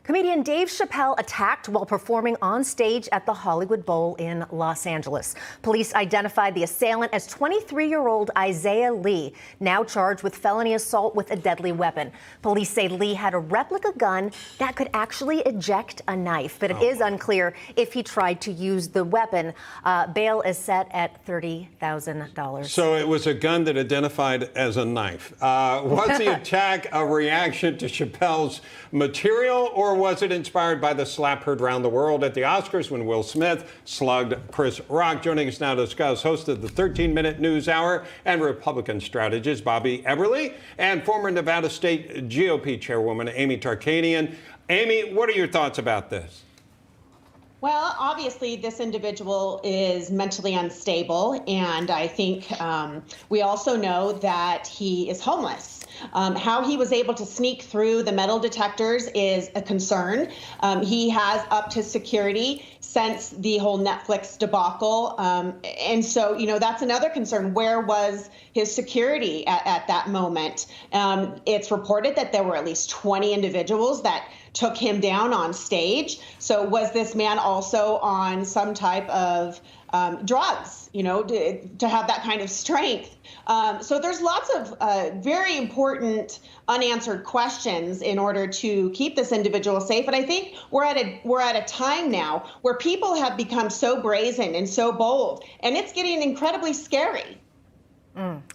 Comedian Dave Chappelle attacked while performing on stage at the Hollywood Bowl in Los Angeles. Police identified the assailant as 23-year-old Isaiah Lee, now charged with felony assault with a deadly weapon. Police say Lee had a replica gun that could actually eject a knife, but it is unclear if he tried to use the weapon. Bail is set at $30,000. So it was a gun that identified as a knife. Was the attack a reaction to Chappelle's material, or was it inspired by the slap heard around the world at the Oscars when Will Smith slugged Chris Rock? Joining us now to discuss, host of the 13-Minute News Hour and Republican strategist Bobby Eberle, and former Nevada State GOP chairwoman Amy Tarkanian. Amy, what are your thoughts about this? Well, obviously, this individual is mentally unstable, and I think we also know that he is homeless. How he was able to sneak through the metal detectors is a concern. He has upped his security since the whole Netflix debacle. And so, you know, that's another concern. Where was his security at that moment? It's reported that there were at least 20 individuals that took him down on stage. So was this man also on some type of drugs, you know, to have that kind of strength? So there's lots of very important unanswered questions in order to keep this individual safe. And I think we're at a time now where people have become so brazen and so bold, and it's getting incredibly scary.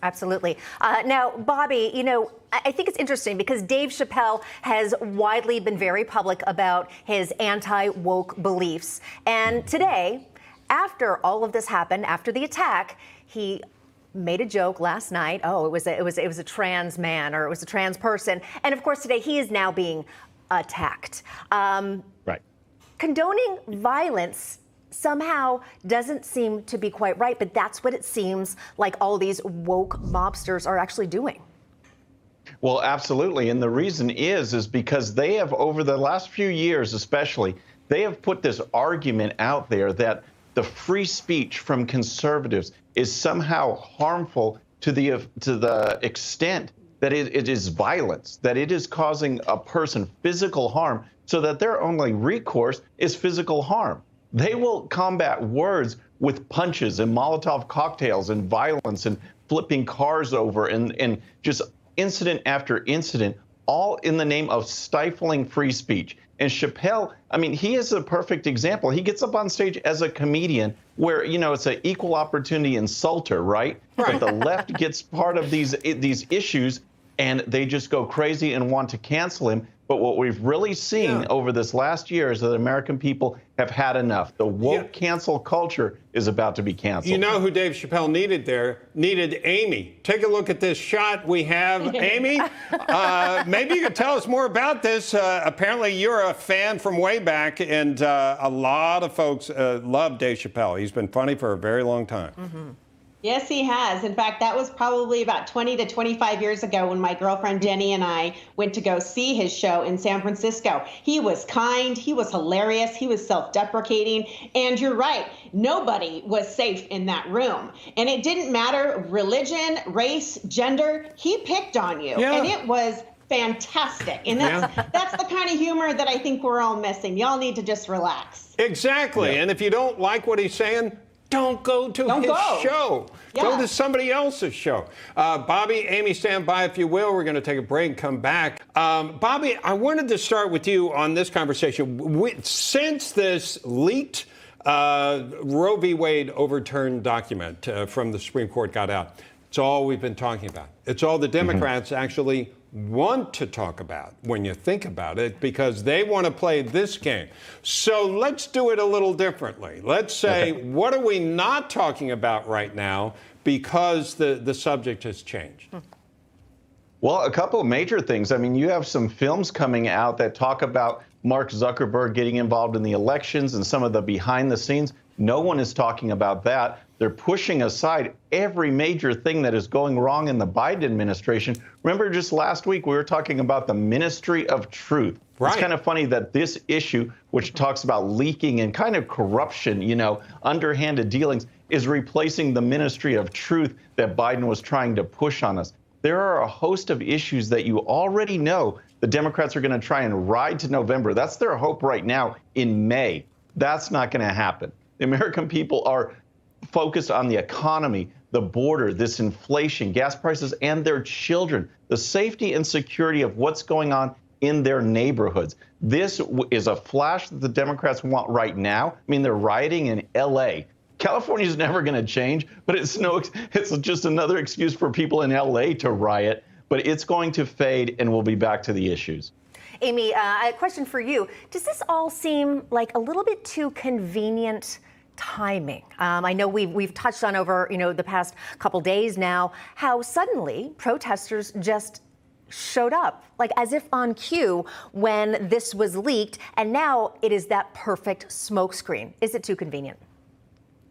Absolutely. Now, Bobby, you know, I think it's interesting because Dave Chappelle has widely been very public about his anti-woke beliefs. And today, after all of this happened, after the attack, he made a joke last night. Oh, it was a trans man, or it was a trans person. And of course, today he is now being attacked. Right. Condoning violence somehow doesn't seem to be quite right, but that's what it seems like all these woke mobsters are actually doing. Well, absolutely. And the reason is because they have, over the last few years especially, they have put this argument out there that the free speech from conservatives is somehow harmful to the extent that it is violence, that it is causing a person physical harm, so that their only recourse is physical harm. They will combat words with punches and Molotov cocktails and violence and flipping cars over and just incident after incident, all in the name of stifling free speech. And Chappelle, I mean, he is a perfect example. He gets up on stage as a comedian where, you know, it's an equal opportunity insulter, right? But the left gets part of these issues and they just go crazy and want to cancel him. But what we've really seen over this last year is that American people have had enough. The woke cancel culture is about to be canceled. You know who Dave Chappelle needed there? Needed Amy. Take a look at this shot we have. Amy, maybe you could tell us more about this. Apparently you're a fan from way back, and a lot of folks love Dave Chappelle. He's been funny for a very long time. Yes, he has. In fact, that was probably about 20 to 25 years ago when my girlfriend Jenny and I went to go see his show in San Francisco. He was kind, he was hilarious, he was self-deprecating, and you're right, nobody was safe in that room. And it didn't matter religion, race, gender, he picked on you. And it was fantastic. And that's the kind of humor that I think we're all missing. Y'all need to just relax. Exactly. And if you don't like what he's saying, don't go to his show. Go to somebody else's show. Bobby, Amy, stand by if you will. We're going to take a break and come back. Bobby, I wanted to start with you on this conversation. Since this leaked Roe v. Wade overturned document from the Supreme Court got out, it's all we've been talking about. It's all the Democrats actually want to talk about when you think about it, because they want to play this game. So let's do it a little differently. Let's say, what are we not talking about right now because the subject has changed? Well, a couple of major things. I mean, you have some films coming out that talk about Mark Zuckerberg getting involved in the elections and some of the behind the scenes. No one is talking about that. They're pushing aside every major thing that is going wrong in the Biden administration. Remember, just last week, we were talking about the Ministry of Truth. It's kind of funny that this issue, which talks about leaking and kind of corruption, you know, underhanded dealings, is replacing the Ministry of Truth that Biden was trying to push on us. There are a host of issues that you already know the Democrats are going to try and ride to November. That's their hope right now in May. That's not going to happen. The American people are focused on the economy, the border, this inflation, gas prices, and their children, the safety and security of what's going on in their neighborhoods. This is a flash that the Democrats want right now. I mean, they're rioting in L.A. California is never going to change, but it's just another excuse for people in L.A. to riot. But it's going to fade, and we'll be back to the issues. Amy, a question for you. Does this all seem like a little bit too convenient timing? I know we've touched on over the past couple days now how suddenly protesters just showed up, like as if on cue when this was leaked, and now it is that perfect smokescreen. Is it too convenient?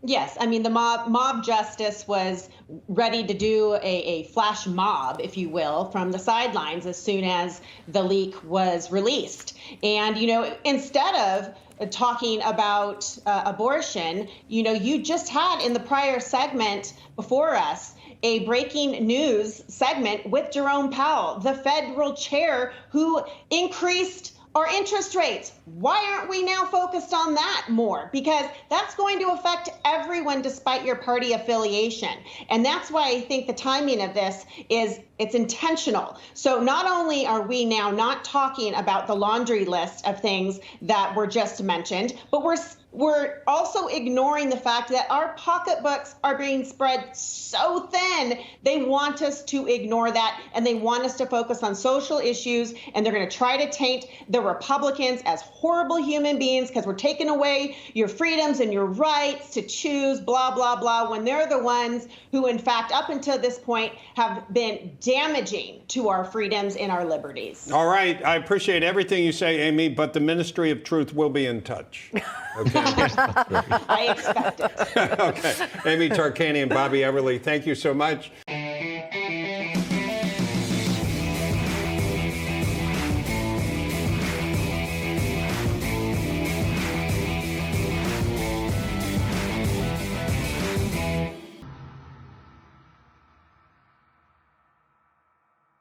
Yes, I mean, the mob justice was ready to do a flash mob, if you will, from the sidelines as soon as the leak was released. And, instead of talking about abortion, you just had in the prior segment before us a breaking news segment with Jerome Powell, the federal chair, who increased our interest rates. Why aren't we now focused on that more? Because that's going to affect everyone despite your party affiliation. And that's why I think the timing of this it's intentional. So not only are we now not talking about the laundry list of things that were just mentioned, but we're also ignoring the fact that our pocketbooks are being spread so thin. They want us to ignore that, and they want us to focus on social issues, and they're going to try to taint the Republicans as horrible human beings because we're taking away your freedoms and your rights to choose, blah, blah, blah, when they're the ones who, in fact, up until this point, have been damaging to our freedoms and our liberties. All right. I appreciate everything you say, Amy, but the Ministry of Truth will be in touch. Okay. I expect it. Okay. Amy Tarkanian, Bobby Everly, thank you so much.